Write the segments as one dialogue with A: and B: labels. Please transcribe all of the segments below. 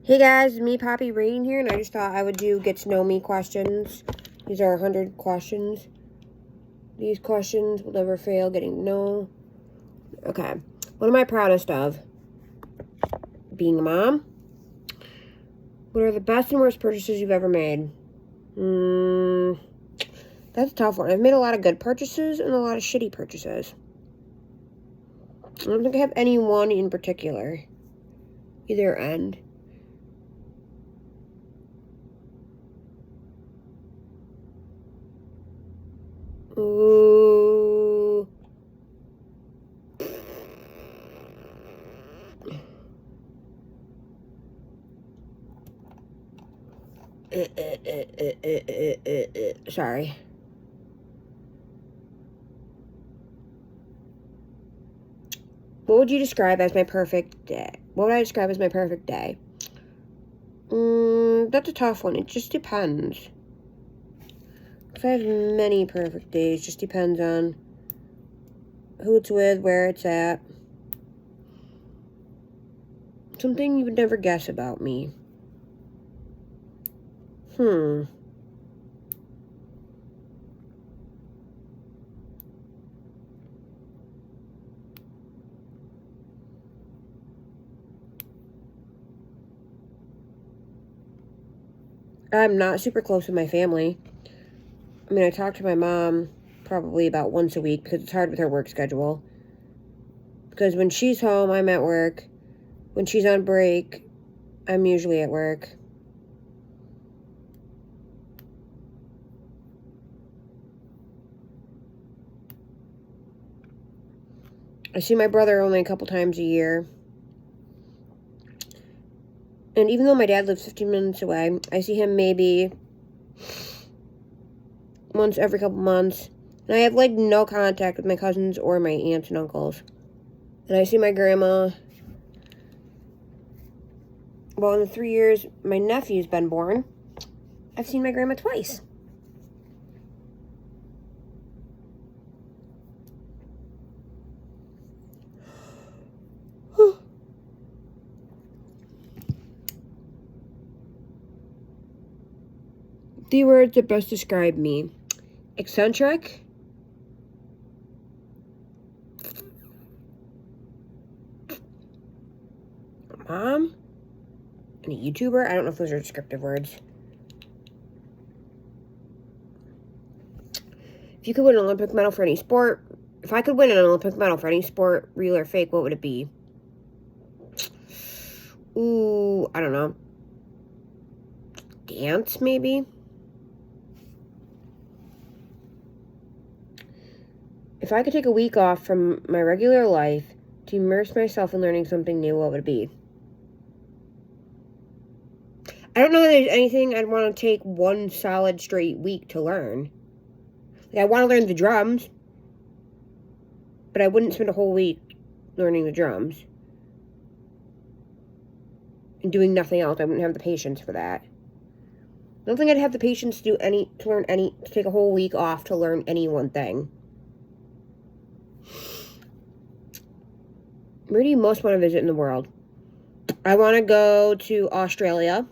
A: Hey guys, me Poppy Rain here, and I just thought I would do get to know me questions. These are 100 questions. These questions will never fail getting to know. Okay, what am I proudest of? Being a mom. What are the best and worst purchases you've ever made? That's a tough one. I've made a lot of good purchases and a lot of shitty purchases. I don't think I have any one in particular. Either end. Ooh. Sorry. What would you describe as my perfect day? What would I describe as my perfect day? That's a tough one. It just depends. Because I have many perfect days. Just depends on who it's with, where it's at. Something you would never guess about me. I'm not super close with my family. I mean, I talk to my mom probably about once a week because it's hard with her work schedule. Because when she's home, I'm at work. When she's on break, I'm usually at work. I see my brother only a couple times a year. And even though my dad lives 15 minutes away, I see him maybe once every couple months. And I have, like, no contact with my cousins or my aunts and uncles. And I see my grandma. Well, in the 3 years my nephew's been born, I've seen my grandma twice. The words that best describe me. Eccentric. Mom. And a YouTuber. I don't know if those are descriptive words. If you could win an Olympic medal for any sport, if I could win an Olympic medal for any sport, real or fake, what would it be? Ooh, I don't know. Dance, maybe? If I could take a week off from my regular life to immerse myself in learning something new, what would it be? I don't know that there's anything I'd want to take one solid straight week to learn. Like, I want to learn the drums, but I wouldn't spend a whole week learning the drums and doing nothing else. I wouldn't have the patience for that. I don't think I'd have the patience to take a whole week off to learn any one thing. Where do you most want to visit in the world? I want to go to Australia,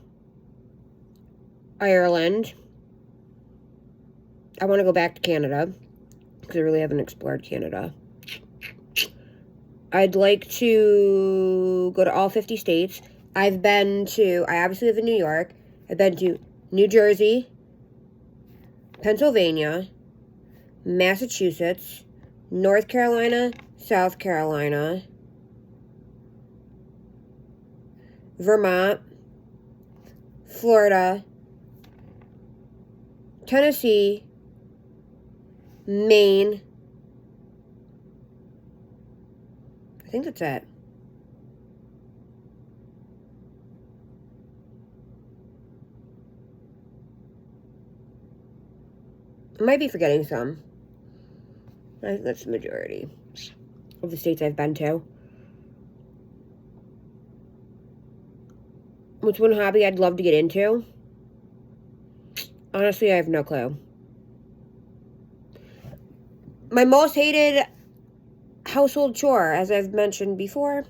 A: Ireland. I want to go back to Canada because I really haven't explored Canada. I'd like to go to all 50 states. I obviously live in New York. I've been to New Jersey, Pennsylvania, Massachusetts, North Carolina, South Carolina, Vermont, Florida, Tennessee, Maine. I think that's it. I might be forgetting some. I think that's the majority of the states I've been to. What's one hobby I'd love to get into? Honestly, I have no clue. My most hated household chore, as I've mentioned before,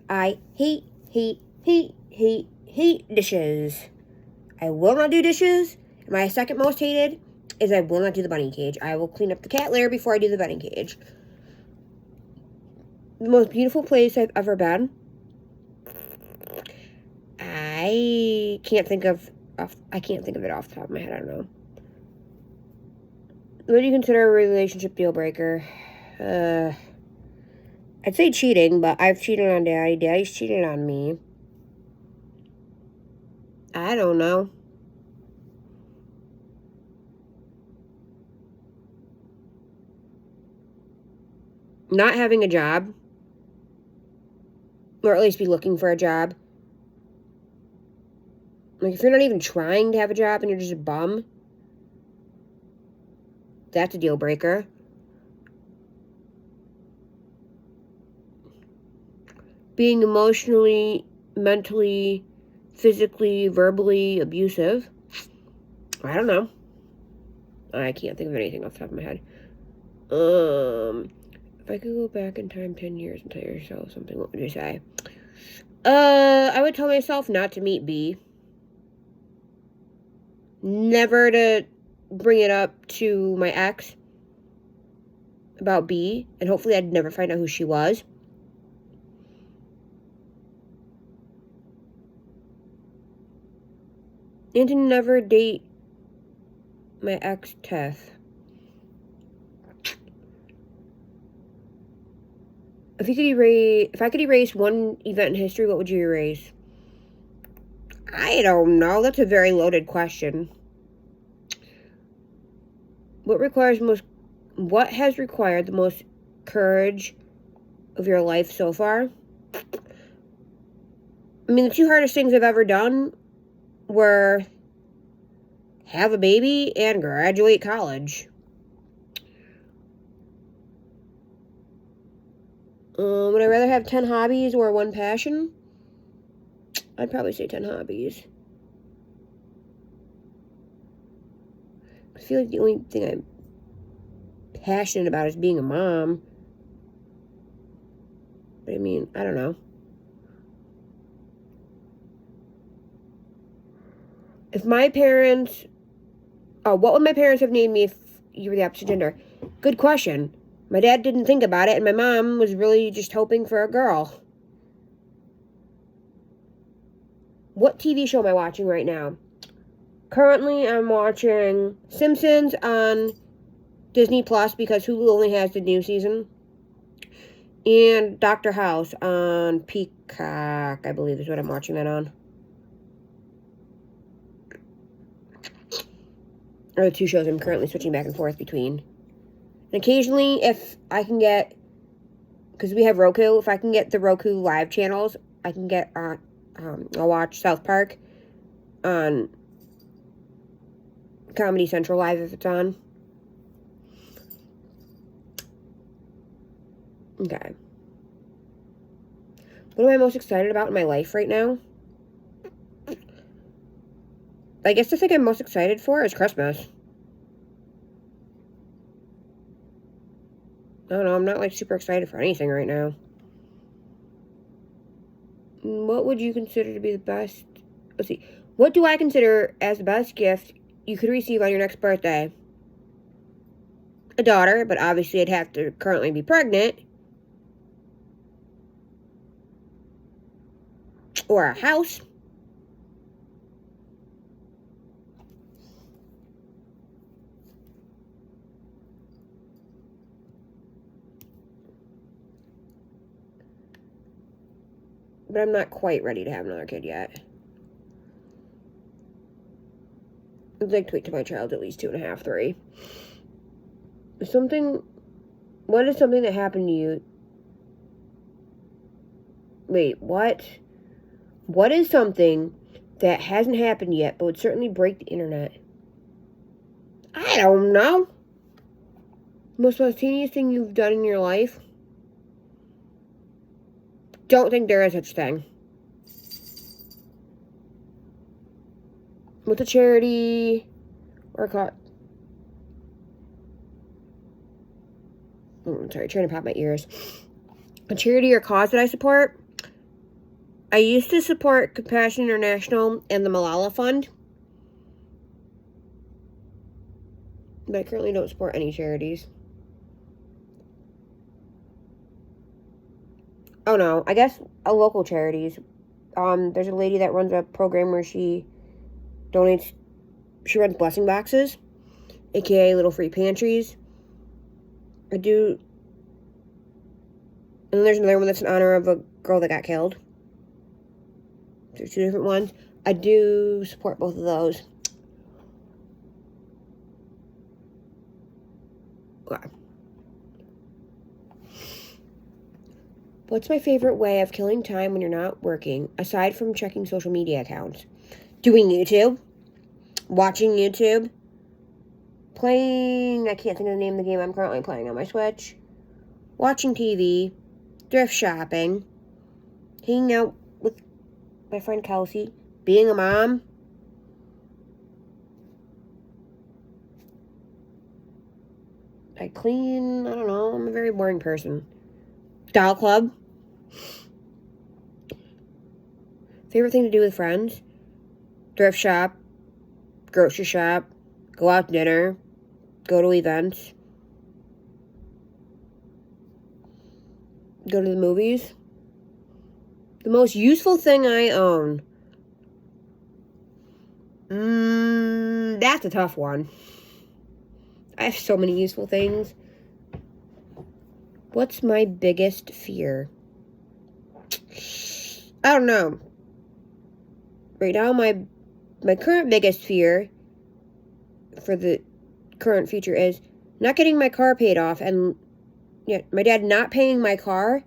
A: I hate hate dishes. I will not do dishes. My second most hated is I will not do the bunny cage. I will clean up the cat litter before I do the bunny cage. The most beautiful place I've ever been. I can't think of it off the top of my head. I don't know. What do you consider a relationship deal breaker? I'd say cheating, but I've cheated on Daddy. Daddy's cheated on me. I don't know. Not having a job. Or at least be looking for a job. Like, if you're not even trying to have a job and you're just a bum, that's a deal breaker. Being emotionally, mentally, physically, verbally abusive. I don't know. I can't think of anything off the top of my head. If I could go back in time 10 years and tell yourself something, what would you say? I would tell myself not to meet B. Never to bring it up to my ex about B. And hopefully I'd never find out who she was. And to never date my ex, Teth. If I could erase one event in history, what would you erase? I don't know. That's a very loaded question. What has required the most courage of your life so far? I mean, the two hardest things I've ever done were have a baby and graduate college. Would I rather have 10 hobbies or one passion? I'd probably say 10 hobbies. I feel like the only thing I'm passionate about is being a mom. But I mean, I don't know. What would my parents have named me if you were the opposite gender? Good question. My dad didn't think about it, and my mom was really just hoping for a girl. What TV show am I watching right now? Currently, I'm watching Simpsons on Disney Plus because Hulu only has the new season. And Dr. House on Peacock, I believe is what I'm watching that on. Are the two shows I'm currently switching back and forth between. And occasionally, if I can get, because we have Roku, if I can get the Roku live channels, I can get on, I'll watch South Park on Comedy Central Live if it's on. Okay. What am I most excited about in my life right now? I guess the thing I'm most excited for is Christmas. I don't know, I'm not like super excited for anything right now. What would you consider to be the best? Let's see. What do I consider as the best gift you could receive on your next birthday? A daughter, but obviously I'd have to currently be pregnant. Or a house. But I'm not quite ready to have another kid yet. I'd like to wait till my child's at least 2.5, 3. What is something that happened to you? Wait, what? What is something that hasn't happened yet, but would certainly break the internet? I don't know. Most spontaneous thing you've done in your life? Don't think there is such thing. What's a charity or a cause? Oh, I'm sorry, trying to pop my ears. A charity or cause that I support? I used to support Compassion International and the Malala Fund, but I currently don't support any charities. Oh no, I guess local charities. There's a lady that runs a program where she runs blessing boxes, aka little free pantries. And then there's another one that's in honor of a girl that got killed. There's 2 different ones. I do support both of those. Okay. What's my favorite way of killing time when you're not working, aside from checking social media accounts? Doing YouTube. Watching YouTube. Playing, I can't think of the name of the game I'm currently playing on my Switch. Watching TV. Thrift shopping. Hanging out with my friend Kelsey. Being a mom. I clean. I don't know. I'm a very boring person. Doll club. Favorite thing to do with friends? Thrift shop. Grocery shop. Go out to dinner. Go to events. Go to the movies. The most useful thing I own. That's a tough one. I have so many useful things. What's my biggest fear? I don't know. Right now, my current biggest fear for the current future is not getting my car paid off, and my dad not paying my car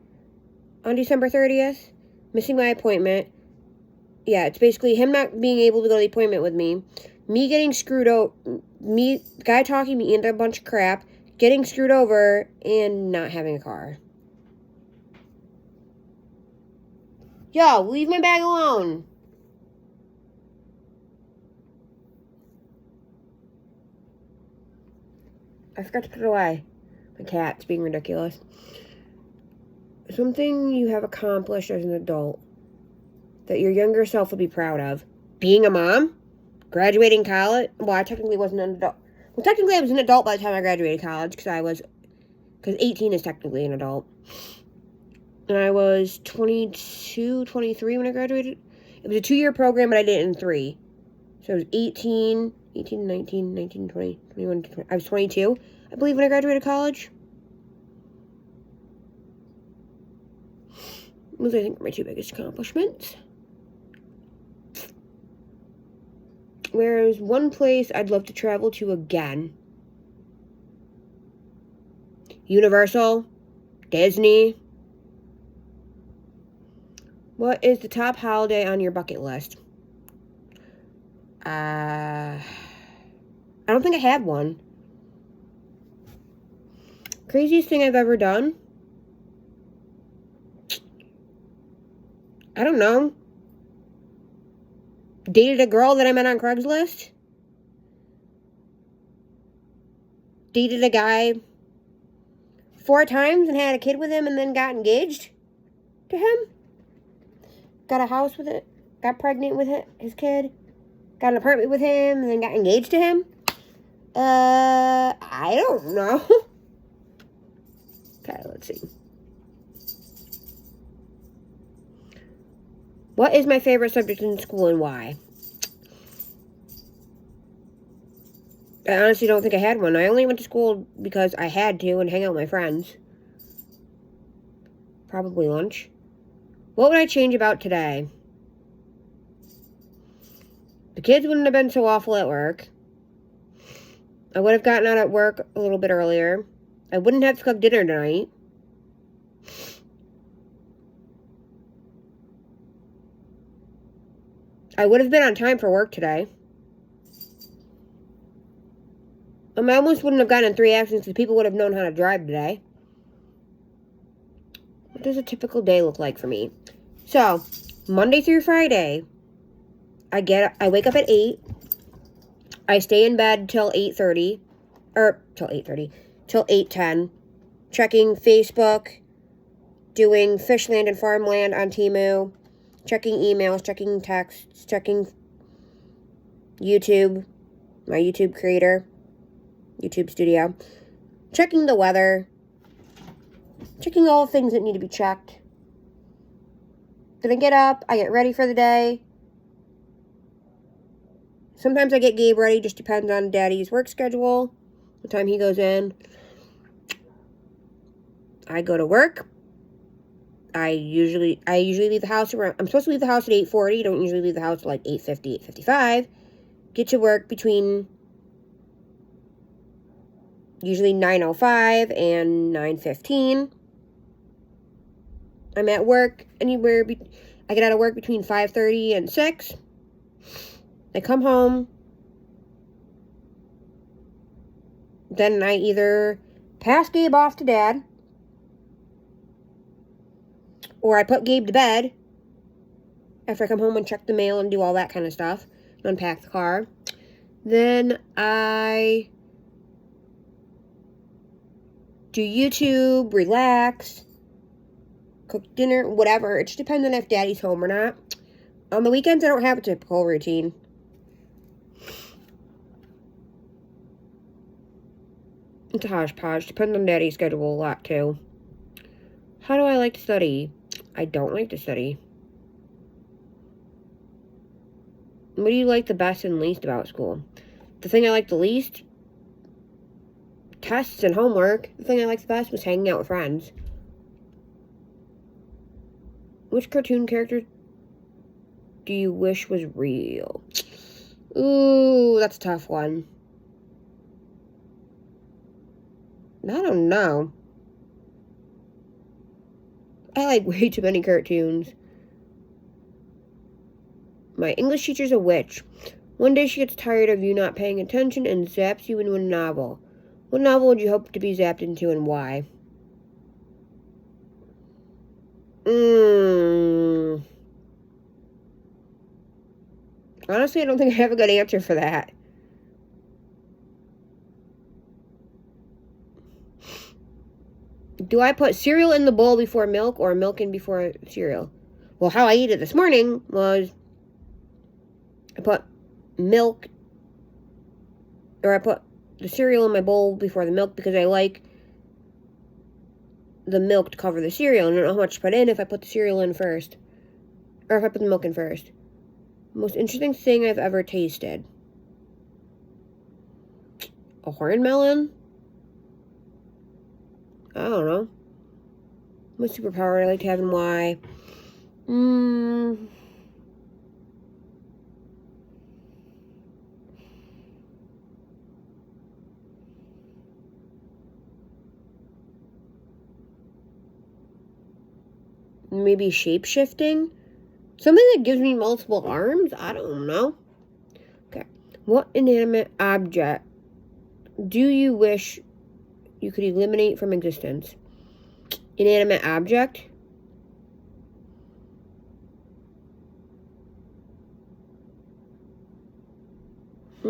A: on December 30th, missing my appointment. Yeah, it's basically him not being able to go to the appointment with me getting screwed out, the guy talking me into a bunch of crap, getting screwed over, and not having a car. Yo, leave my bag alone. I forgot to put it away. My cat's being ridiculous. Something you have accomplished as an adult that your younger self would be proud of. Being a mom. Graduating college. Well, I technically wasn't an adult. Well, technically I was an adult by the time I graduated college, because 18 is technically an adult. And I was 22, 23 when I graduated. It was a 2-year program, but I did it in 3. So it was 18, 19, 20, 21, 20. I was 22, I believe, when I graduated college. Those, I think, were my 2 biggest accomplishments. Whereas one place I'd love to travel to again. Universal. Disney. What is the top holiday on your bucket list? I don't think I had one. Craziest thing I've ever done? I don't know. Dated a girl that I met on Craigslist. Dated a guy 4 times and had a kid with him and then got engaged to him. Got a house with it. Got pregnant with his kid. Got an apartment with him and then got engaged to him. I don't know. Okay, let's see. What is my favorite subject in school and why? I honestly don't think I had one. I only went to school because I had to and hang out with my friends. Probably lunch. What would I change about today? The kids wouldn't have been so awful at work. I would have gotten out at work a little bit earlier. I wouldn't have to cook dinner tonight. I would have been on time for work today. I almost wouldn't have gotten in 3 accidents because people would have known how to drive today. What does a typical day look like for me? So, Monday through Friday, I wake up at 8. I stay in bed till 8:30. Till 8:10. Checking Facebook. Doing Fishland and Farmland on Temu. checking emails, checking texts, checking YouTube, my YouTube creator, YouTube studio, checking the weather, checking all the things that need to be checked. Then I get up, I get ready for the day. Sometimes I get Gabe ready, just depends on Daddy's work schedule, what time he goes in. I go to work. I usually leave the house around, I'm supposed to leave the house at 8:40, don't usually leave the house at like 8:50, 8:55. Get to work between usually 9:05 and 9:15. I'm at work I get out of work between 5:30 and 6. I come home. Then I either pass Gabe off to Dad, or I put Gabe to bed after I come home and check the mail and do all that kind of stuff, unpack the car. Then I do YouTube, relax, cook dinner, whatever. It just depends on if Daddy's home or not. On the weekends, I don't have a typical routine. It's a hodgepodge. Depends on Daddy's schedule a lot, too. How do I like to study? I don't like to study. What do you like the best and least about school? The thing I like the least? Tests and homework. The thing I liked the best was hanging out with friends. Which cartoon character do you wish was real? Ooh, that's a tough one. I don't know. I like way too many cartoons. My English teacher's a witch. One day she gets tired of you not paying attention and zaps you into a novel. What novel would you hope to be zapped into and why? Honestly, I don't think I have a good answer for that. Do I put cereal in the bowl before milk or milk in before cereal? Well, how I ate it this morning was I put milk, or I put the cereal in my bowl before the milk because I like the milk to cover the cereal. And I don't know how much to put in if I put the cereal in first, or if I put the milk in first. Most interesting thing I've ever tasted. A hornmelon? I don't know. My superpower I like to have and why. Maybe shape-shifting? Something that gives me multiple arms? I don't know. Okay. What inanimate object do you wish you could eliminate from existence? Inanimate object? I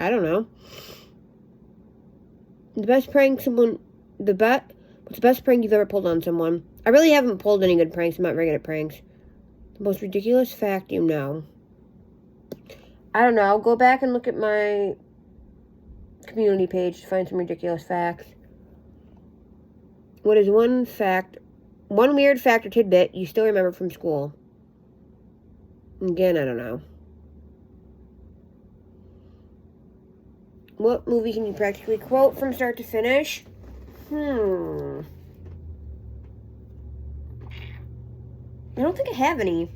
A: don't know. What's the best prank you've ever pulled on someone? I really haven't pulled any good pranks. I'm not very good at pranks. The most ridiculous fact you know. I don't know. I'll go back and look at my community page to find some ridiculous facts. What is one weird fact or tidbit you still remember from school? Again, I don't know. What movie can you practically quote from start to finish? I don't think I have any.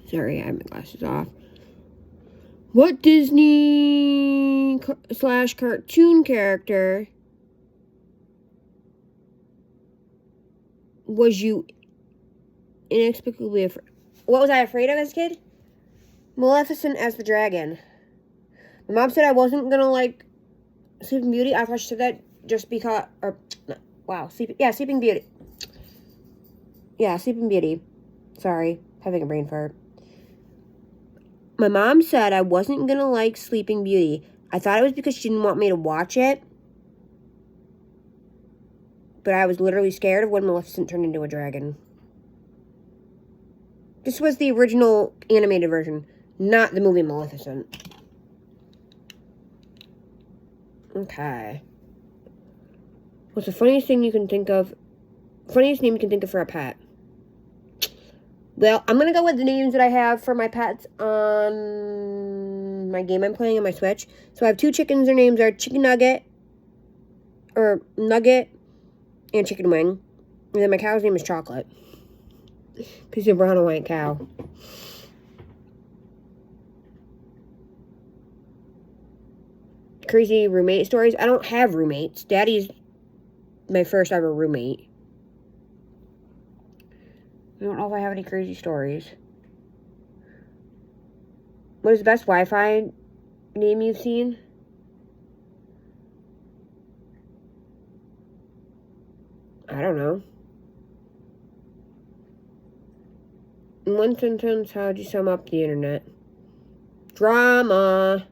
A: Sorry, I have my glasses off. What Disney / cartoon character was you inexplicably afraid? What was I afraid of as a kid? Maleficent as the dragon. My mom said I wasn't gonna like Sleeping Beauty. I thought she said that just because, Sleeping Beauty. Yeah, Sleeping Beauty. Sorry, having a brain fart. My mom said I wasn't going to like Sleeping Beauty. I thought it was because she didn't want me to watch it. But I was literally scared of when Maleficent turned into a dragon. This was the original animated version, not the movie Maleficent. Okay. What's the funniest thing you can think of? Funniest name you can think of for a pet? Well, I'm going to go with the names that I have for my pets on my game I'm playing on my Switch. So I have 2 chickens. Their names are Chicken Nugget, or Nugget, and Chicken Wing. And then my cow's name is Chocolate. Because he's a brown and white cow. Crazy roommate stories. I don't have roommates. Daddy's my first ever roommate. I don't know if I have any crazy stories. What is the best Wi-Fi name you've seen? I don't know. In one sentence, how would you sum up the internet? Drama.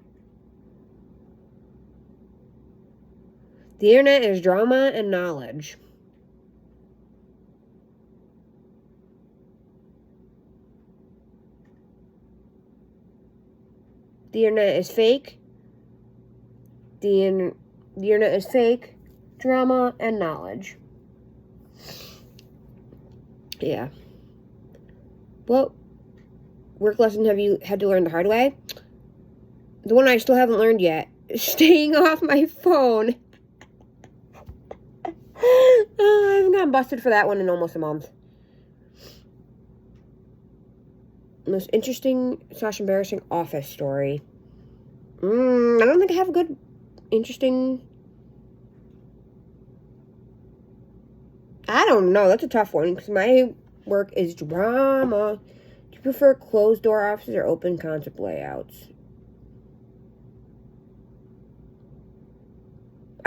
A: The internet is drama and knowledge. The internet is fake. The internet is fake, drama, and knowledge. Yeah. What work lesson have you had to learn the hard way? The one I still haven't learned yet is staying off my phone. I haven't gotten busted for that one in almost a month. Most interesting / embarrassing office story. I don't think I have a good, interesting... I don't know. That's a tough one because my work is drama. Do you prefer closed door offices or open concept layouts?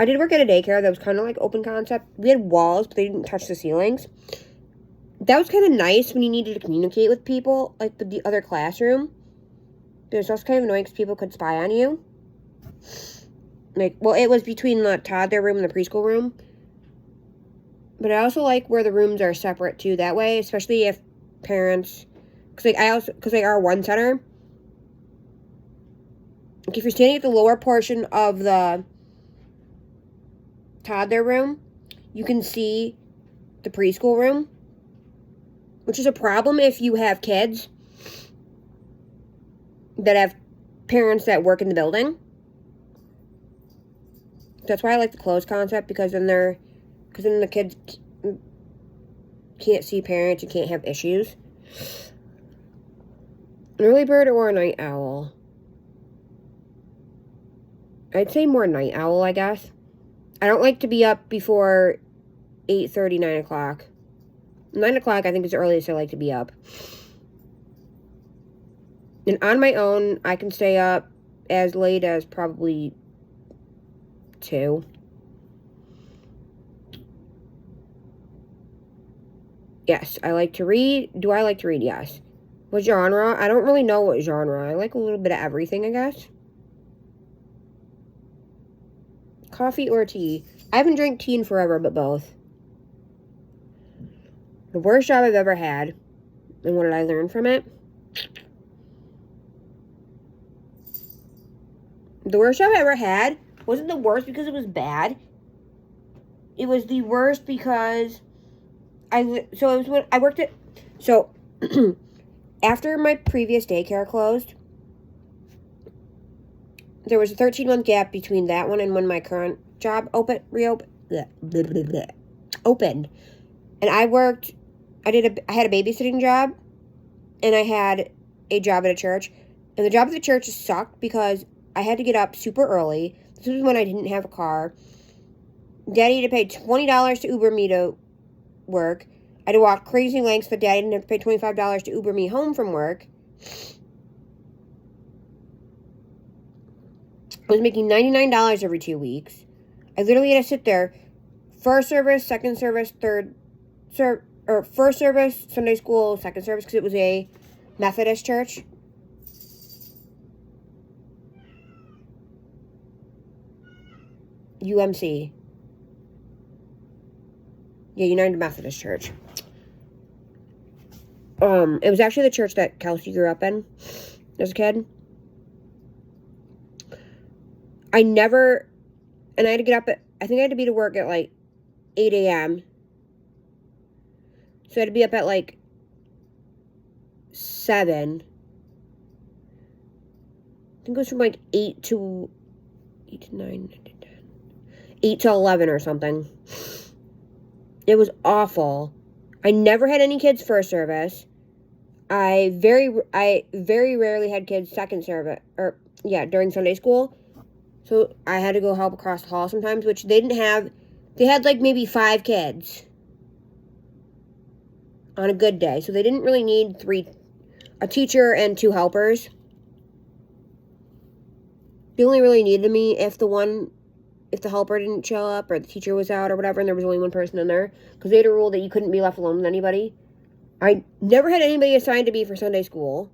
A: I did work at a daycare that was kind of like open concept. We had walls, but they didn't touch the ceilings. That was kind of nice when you needed to communicate with people, like with the other classroom. But it was also kind of annoying because people could spy on you. Like, well, it was between the toddler room and the preschool room. But I also like where the rooms are separate too. That way, especially if parents, because our one center. Like if you're standing at the lower portion of the toddler room, you can see the preschool room, which is a problem if you have kids that have parents that work in the building. That's why I like the closed concept, because then the kids can't see parents and can't have issues. An early bird or a night owl? I'd say more night owl, I guess. I don't like to be up before 8:30, 9 o'clock. 9 o'clock, I think, is the earliest I like to be up. And on my own, I can stay up as late as probably 2. Yes, I like to read. Do I like to read? Yes. What genre? I don't really know what genre. I like a little bit of everything, I guess. Coffee or tea? I haven't drank tea in forever, but both. The worst job I've ever had. And what did I learn from it? The worst job I ever had wasn't the worst because it was bad. It was the worst because so after my previous daycare closed, there was a 13-month gap between that one and when my current job opened. And I had a babysitting job, and I had a job at a church. And the job at the church sucked because I had to get up super early. This was when I didn't have a car. Daddy had to pay $20 to Uber me to work. I had to walk crazy lengths, but Daddy didn't have to pay $25 to Uber me home from work. I was making $99 every 2 weeks. I literally had to sit there. First service, second service, first service, Sunday school, second service, because it was a Methodist church. UMC. Yeah, United Methodist Church. It was actually the church that Kelsey grew up in as a kid. I had to get up I think I had to be to work at like 8 a.m. So I had to be up at like 7. I think it was from like 8 to 9, 10. 8 to 11 or something. It was awful. I never had any kids first service. I very rarely had kids second service, during Sunday school. So I had to go help across the hall sometimes, which they didn't have. They had like maybe 5 kids on a good day. So they didn't really need a teacher and 2 helpers. They only really needed me if the helper didn't show up or the teacher was out or whatever and there was only one person in there. Because they had a rule that you couldn't be left alone with anybody. I never had anybody assigned to me for Sunday school.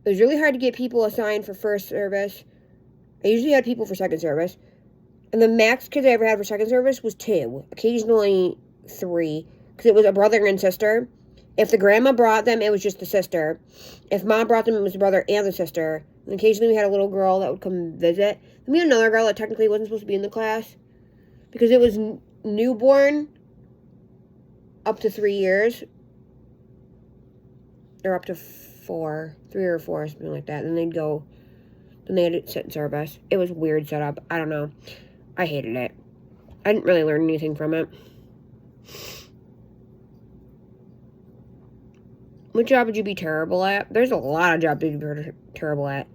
A: It was really hard to get people assigned for first service. I usually had people for second service. And the max kids I ever had for second service was 2. Occasionally 3. Because it was a brother and sister. If the grandma brought them, it was just the sister. If mom brought them, it was the brother and the sister. And occasionally we had a little girl that would come visit. And we had another girl that technically wasn't supposed to be in the class. Because it was newborn up to 3 years. Or up to 4. 3 or 4, something like that. Then they had to sit in service. It was a weird setup. I don't know. I hated it. I didn't really learn anything from it. What job would you be terrible at? There's a lot of jobs you'd be terrible at.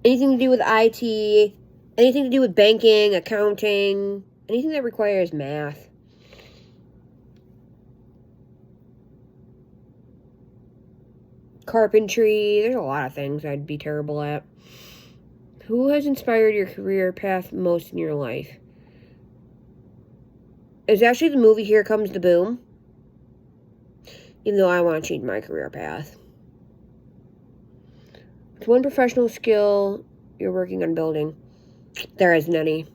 A: Anything to do with IT, anything to do with banking, accounting, anything that requires math. Carpentry, there's a lot of things I'd be terrible at. Who has inspired your career path most in your life? It's actually the movie Here Comes the Boom. Even though I want to change my career path. It's one professional skill you're working on building. There isn't any.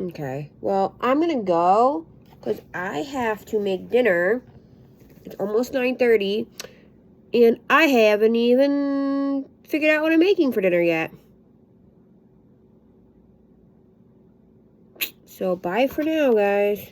A: Okay, well, I'm going to go because I have to make dinner. It's almost 9:30, and I haven't even figured out what I'm making for dinner yet. So, bye for now, guys.